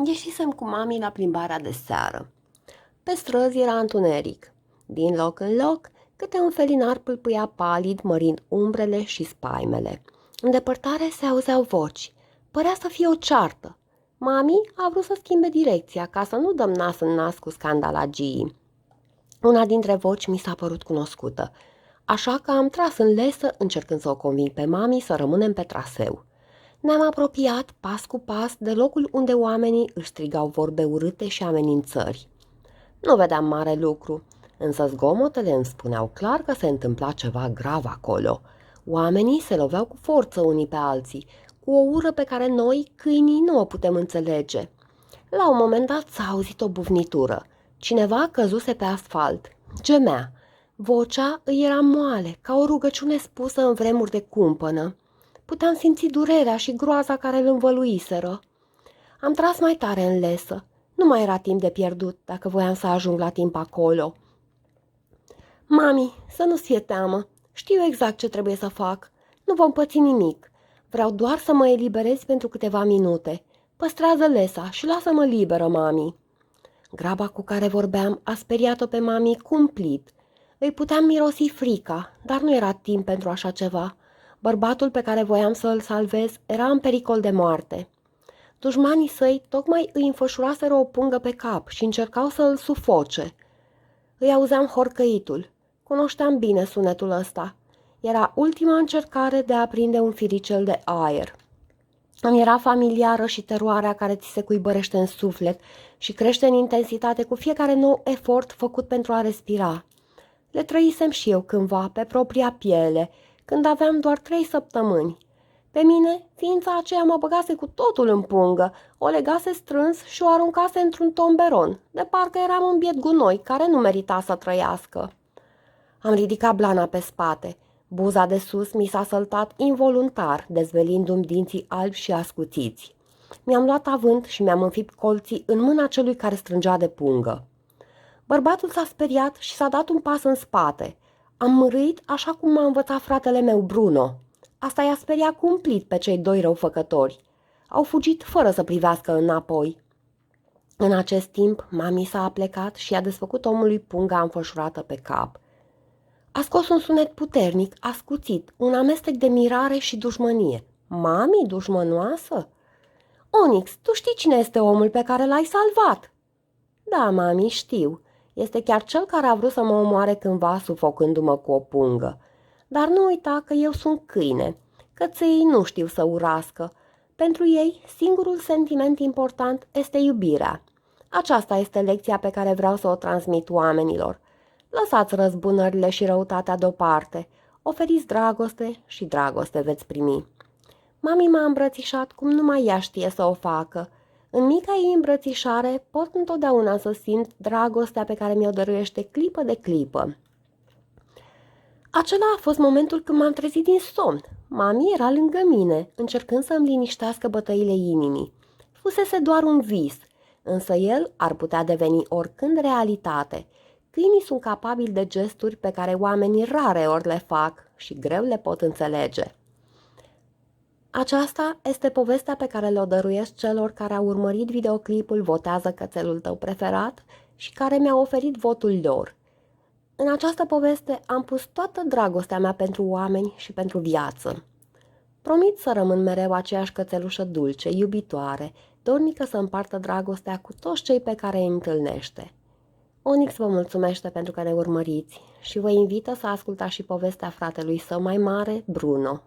Ieșisem cu mami la plimbarea de seară. Pe străzi era întuneric. Din loc în loc, câte un felinar pâlpâia palid, mărind umbrele și spaimele. În depărtare se auzeau voci. Părea să fie o ceartă. Mami a vrut să schimbe direcția ca să nu dăm nas în nas cu scandalagii. Una dintre voci mi s-a părut cunoscută, așa că am tras în lesă încercând să o conving pe mami să rămânem pe traseu. Ne-am apropiat pas cu pas de locul unde oamenii își strigau vorbe urâte și amenințări. Nu vedeam mare lucru, însă zgomotele îmi spuneau clar că se întâmpla ceva grav acolo. Oamenii se loveau cu forță unii pe alții, cu o ură pe care noi, câinii, nu o putem înțelege. La un moment dat s-a auzit o bufnitură. Cineva căzuse pe asfalt. Gemea. Vocea îi era moale, ca o rugăciune spusă în vremuri de cumpănă. Puteam simți durerea și groaza care îl învăluiseră. Am tras mai tare în lesă. Nu mai era timp de pierdut dacă voiam să ajung la timp acolo. Mami, să nu-ți fie teamă. Știu exact ce trebuie să fac. Nu vom păți nimic. Vreau doar să mă eliberezi pentru câteva minute. Păstrează lesa și lasă-mă liberă, mami. Graba cu care vorbeam a speriat-o pe mami cumplit. Îi puteam mirosi frica, dar nu era timp pentru așa ceva. Bărbatul pe care voiam să îl salvez era în pericol de moarte. Dușmanii săi tocmai îi înfășuraseră o pungă pe cap și încercau să îl sufoce. Îi auzeam horcăitul. Cunoșteam bine sunetul ăsta. Era ultima încercare de a prinde un firicel de aer. Îmi era familiară și teroarea care ți se cuibărește în suflet și crește în intensitate cu fiecare nou efort făcut pentru a respira. Le trăisem și eu cândva pe propria piele, când aveam doar 3 săptămâni. Pe mine, ființa aceea mă băgase cu totul în pungă, o legase strâns și o aruncase într-un tomberon, de parcă eram un biet gunoi care nu merita să trăiască. Am ridicat blana pe spate. Buza de sus mi s-a săltat involuntar, dezvelindu-mi dinții albi și ascuțiți. Mi-am luat avânt și mi-am înfipt colții în mâna celui care strângea de pungă. Bărbatul s-a speriat și s-a dat un pas în spate. Am mârâit așa cum m-a învățat fratele meu Bruno. Asta i-a speriat cumplit pe cei 2 răufăcători. Au fugit fără să privească înapoi. În acest timp, mami s-a aplecat și i-a desfăcut omului punga înfășurată pe cap. A scos un sunet puternic, ascuțit, un amestec de mirare și dușmănie. Mami, dușmănoasă? Onyx, tu știi cine este omul pe care l-ai salvat? Da, mami, știu. Este chiar cel care a vrut să mă omoare cândva sufocându-mă cu o pungă. Dar nu uita că eu sunt câine. Căței nu știu să urască. Pentru ei, singurul sentiment important este iubirea. Aceasta este lecția pe care vreau să o transmit oamenilor. Lăsați răzbunările și răutatea deoparte. Oferiți dragoste și dragoste veți primi. Mami m-a îmbrățișat cum numai ea știe să o facă. În mica ei îmbrățișare pot întotdeauna să simt dragostea pe care mi-o dăruiește clipă de clipă. Acela a fost momentul când m-am trezit din somn. Mami era lângă mine, încercând să îmi liniștească bătăile inimii. Fusese doar un vis, însă el ar putea deveni oricând realitate. Câinii sunt capabili de gesturi pe care oamenii rare ori le fac și greu le pot înțelege. Aceasta este povestea pe care le-o dăruiesc celor care au urmărit videoclipul Votează cățelul tău preferat și care mi-au oferit votul lor. În această poveste am pus toată dragostea mea pentru oameni și pentru viață. Promit să rămân mereu aceeași cățelușă dulce, iubitoare, dornică să împartă dragostea cu toți cei pe care îi întâlnește. Onyx vă mulțumește pentru că ne urmăriți și vă invită să ascultați și povestea fratelui său mai mare, Bruno.